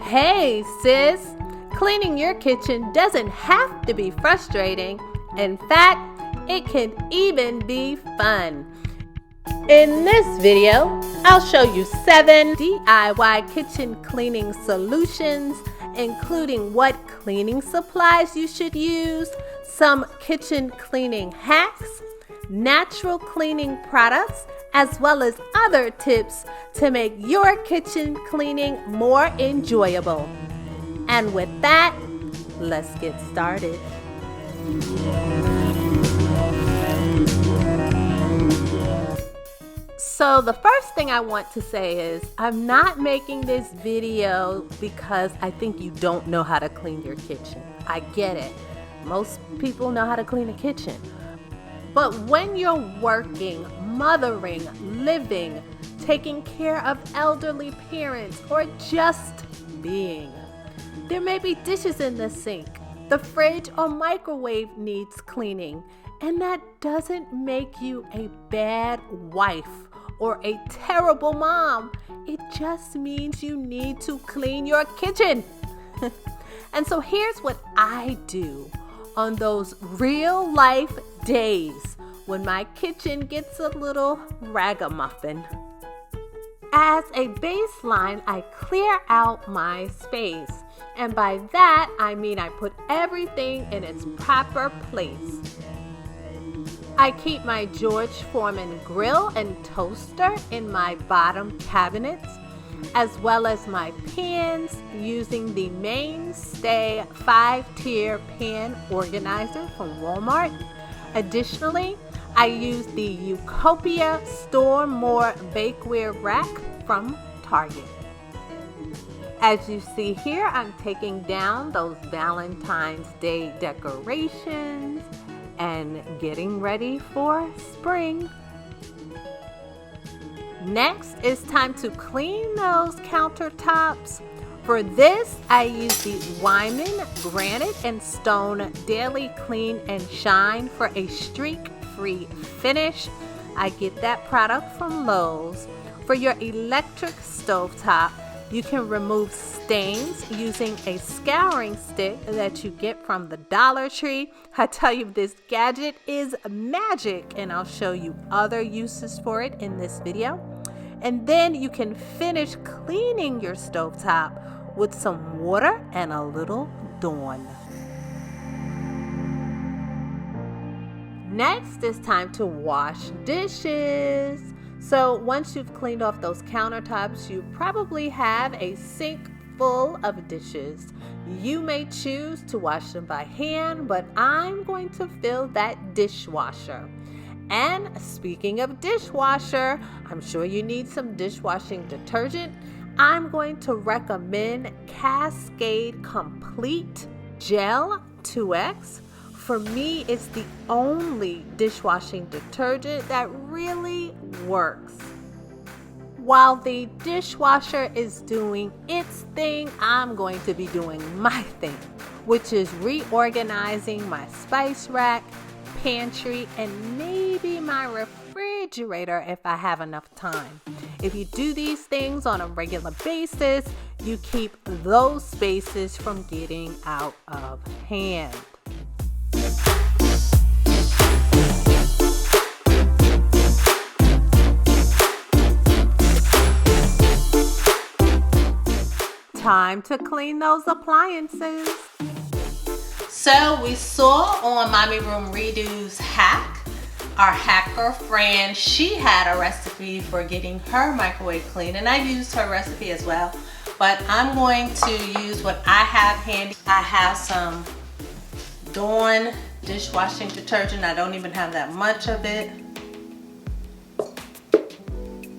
Hey sis, cleaning your kitchen doesn't have to be frustrating. In fact, it can even be fun. In this video, I'll show you 7 DIY kitchen cleaning solutions, including what cleaning supplies you should use, some kitchen cleaning hacks, natural cleaning products, as well as other tips to make your kitchen cleaning more enjoyable. And with that, let's get started. So the first thing I want to say is I'm not making this video because I think you don't know how to clean your kitchen. I get it. Most people know how to clean a kitchen. But when you're working, mothering, living, taking care of elderly parents, or just being, there may be dishes in the sink. The fridge or microwave needs cleaning, and that doesn't make you a bad wife or a terrible mom. It just means you need to clean your kitchen. And so here's what I do on those real life days when my kitchen gets a little ragamuffin. As a baseline, I clear out my space. And by that, I mean I put everything in its proper place. I keep my George Foreman grill and toaster in my bottom cabinets, as well as my pans using the Mainstay 5-tier pan organizer from Walmart. Additionally, I use the Utopia Store More bakeware rack from Target. As you see here, I'm taking down those Valentine's Day decorations and getting ready for spring. Next, it's time to clean those countertops. For this, I use the Wyman Granite and Stone Daily Clean and Shine for a streak-free finish. I get that product from Lowe's. For your electric stovetop, you can remove stains using a scouring stick that you get from the Dollar Tree. I tell you, this gadget is magic, and I'll show you other uses for it in this video. And then you can finish cleaning your stovetop with some water and a little Dawn. Next, it's time to wash dishes. So once you've cleaned off those countertops, you probably have a sink full of dishes. You may choose to wash them by hand, but I'm going to fill that dishwasher. And speaking of dishwasher, I'm sure you need some dishwashing detergent. I'm going to recommend Cascade Complete Gel 2X. For me, it's the only dishwashing detergent that really works. While the dishwasher is doing its thing, I'm going to be doing my thing, which is reorganizing my spice rack, pantry, and maybe my refrigerator if I have enough time. If you do these things on a regular basis, you keep those spaces from getting out of hand. Time to clean those appliances. So we saw on MommyRoomREDO's hack, our hacker friend, she had a recipe for getting her microwave clean, and I used her recipe as well, but I'm going to use what I have handy. I have some Dawn dishwashing detergent. I don't even have that much of it.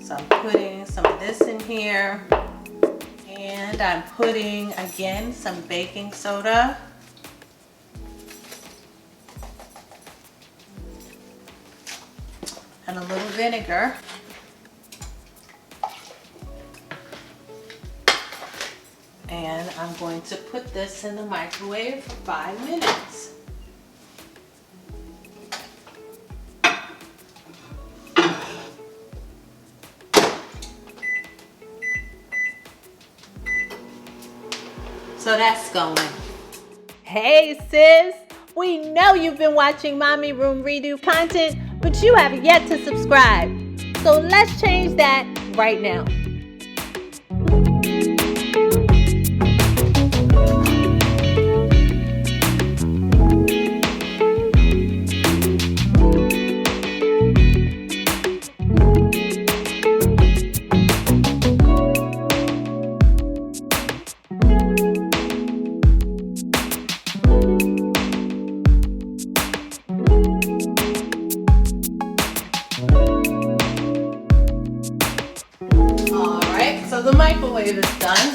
So I'm putting some of this in here. And I'm putting, again, some baking soda. And a little vinegar. And I'm going to put this in the microwave for 5 minutes. So that's going. Hey sis, we know you've been watching Mommy Room Redo content, but you have yet to subscribe. So let's change that right now. So the microwave is done.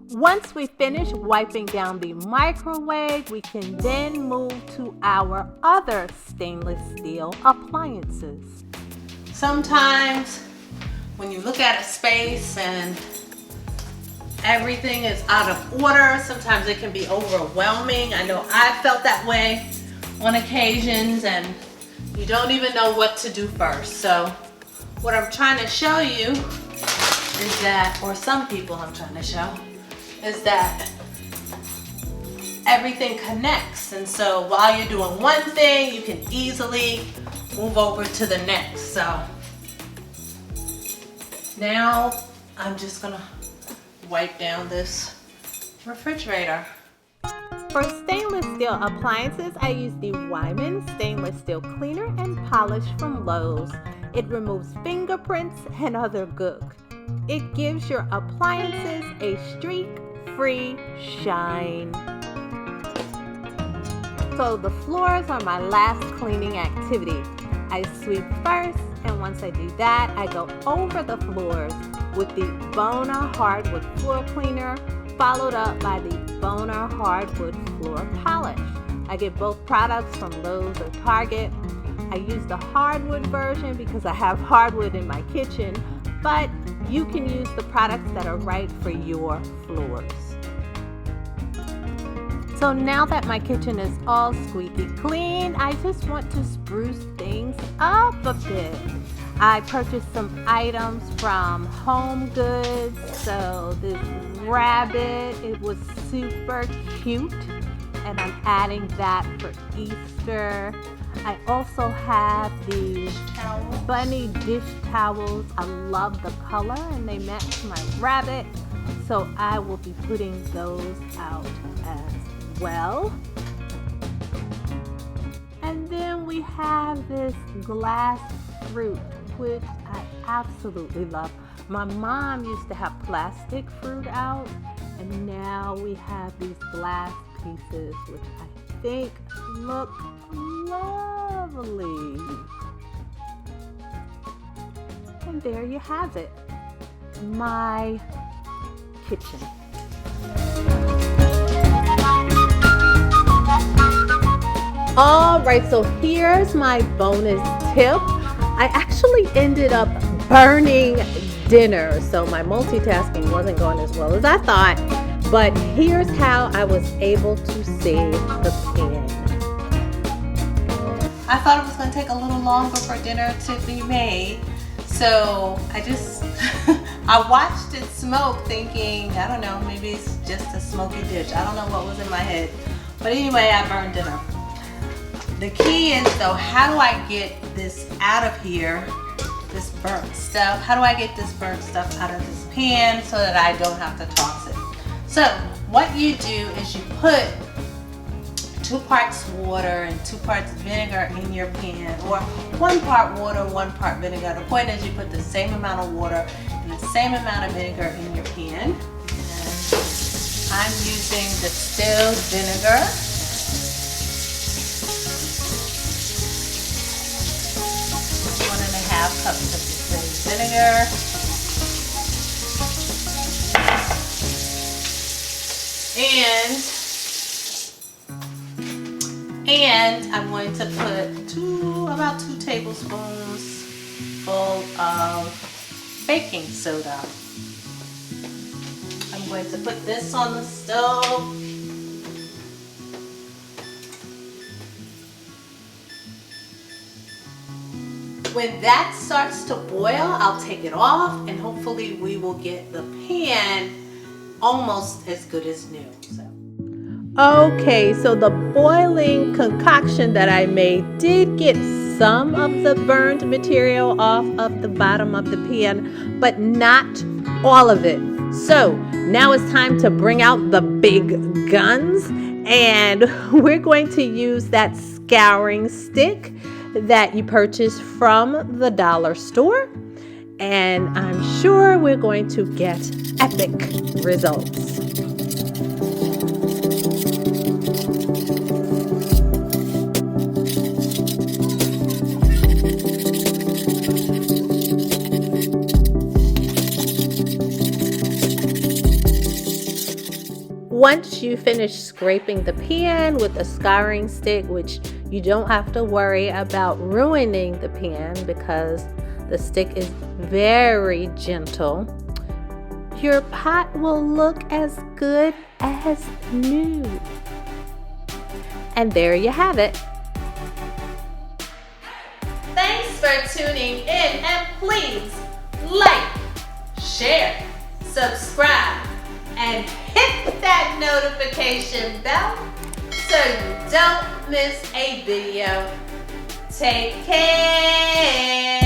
Once we finish wiping down the microwave, we can then move to our other stainless steel appliances. Sometimes when you look at a space and everything is out of order, sometimes it can be overwhelming. I know I felt that way on occasions, and you don't even know what to do first. So what I'm trying to show you is that, or some people I'm trying to show, is that everything connects. And so while you're doing one thing, you can easily move over to the next. So now I'm just gonna wipe down this refrigerator. For stainless steel appliances, I use the Wyman stainless steel cleaner and polish from Lowe's. It removes fingerprints and other gook. It gives your appliances a streak-free shine. So the floors are my last cleaning activity. I sweep first, and once I do that, I go over the floors with the Bona hardwood floor cleaner, followed up by the Bona hardwood floor polish. I get both products from Lowe's or Target. I use the hardwood version because I have hardwood in my kitchen, but you can use the products that are right for your floors. So now that my kitchen is all squeaky clean, I just want to spruce things up a bit. I purchased some items from Home Goods. So this rabbit, it was super cute, and I'm adding that for Easter. I also have the bunny dish towels. I love the color and they match my rabbit, so I will be putting those out as well. And then we have this glass fruit, which I absolutely love. My mom used to have plastic fruit out, and now we have these glass pieces, which I think look lovely. And there you have it, my kitchen. All right, so here's my bonus tip. I actually ended up burning dinner, so my multitasking wasn't going as well as I thought, but here's how I was able to save the pan. I thought it was going to take a little longer for dinner to be made, so I watched it smoke thinking, I don't know, maybe it's just a smoky dish. I don't know what was in my head, but anyway, I burned dinner. The key is though, how do I get this out of here, this burnt stuff? How do I get this burnt stuff out of this pan so that I don't have to toss it? So what you do is you put 2 parts water and 2 parts vinegar in your pan, or 1 part water, 1 part vinegar. The point is you put the same amount of water and the same amount of vinegar in your pan. And I'm using distilled vinegar. 1.5 cups of distilled vinegar. And I'm going to put about 2 tablespoons full of baking soda. I'm going to put this on the stove. When that starts to boil, I'll take it off, and hopefully we will get the pan almost as good as new. Okay, so the boiling concoction that I made did get some of the burned material off of the bottom of the pan, but not all of it. So now it's time to bring out the big guns, and we're going to use that scouring stick that you purchased from the dollar store, and I'm sure we're going to get epic results. Once you finish scraping the pan with a scouring stick, which you don't have to worry about ruining the pan because the stick is very gentle, your pot will look as good as new. And there you have it. Thanks for tuning in, and please like, share, subscribe, and hit that notification bell so you don't miss a video. Take care.